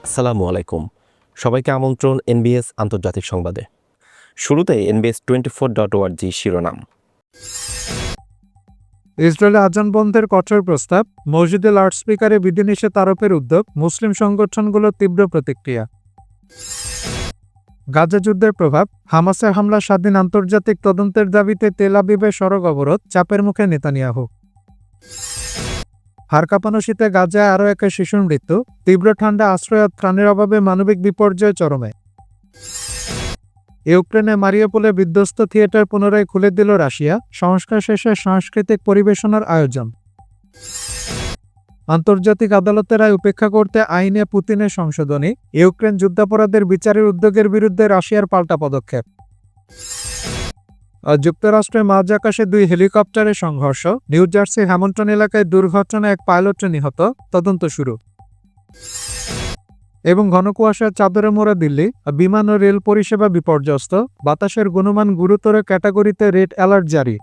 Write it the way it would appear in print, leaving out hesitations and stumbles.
আসসালামু আলাইকুম। সবাইকে আমন্ত্রণ এনবিএস আন্তর্জাতিক সংবাদে। শুরুতে NBS24.org শিরোনাম। ইসরায়েলে আজান বন্ধের কঠোর প্রস্তাব, মসজিদে লাউডস্পিকারে বিধিনিষেধ আরোপের উদ্যোগ, মুসলিম সংগঠনগুলোর তীব্র প্রতিক্রিয়া। গাজা যুদ্ধের প্রভাব, হামাসের হামলা স্বাধীন আন্তর্জাতিক তদন্তের দাবিতে তেল আবিবে সড়ক অবরোধ, চাপের মুখে নেতানিয়াহু। হাড় কাঁপানো শীতে গাজায় আরও এক শিশুর মৃত্যু, তীব্র ঠান্ডা, আশ্রয় ত্রাণের অভাবে মানবিক বিপর্যয় চরমে। ইউক্রেনে মারিউপোলে বিধ্বস্ত থিয়েটার পুনরায় খুলে দিল রাশিয়া, সংস্কার শেষে সাংস্কৃতিক পরিবেশনার আয়োজন। আন্তর্জাতিক আদালতের রায় উপেক্ষা করতে আইনে পুতিনের সংশোধনী, ইউক্রেন যুদ্ধাপরাধের বিচারের উদ্যোগের বিরুদ্ধে রাশিয়ার পাল্টা পদক্ষেপ। যুক্তরাষ্ট্রের মাঝ আকাশে 2 হেলিকপ্টারের সংঘর্ষ, নিউ জার্সি হ্যামল্টন এলাকায় দুর্ঘটনায় এক পাইলট নিহত, তদন্ত শুরু। এবং ঘন কুয়াশার চাদরে মোড়া দিল্লি, বিমান ও রেল পরিষেবা বিপর্যস্ত, বাতাসের গুণমান গুরুতর ক্যাটাগরিতে রেড অ্যালার্ট জারি।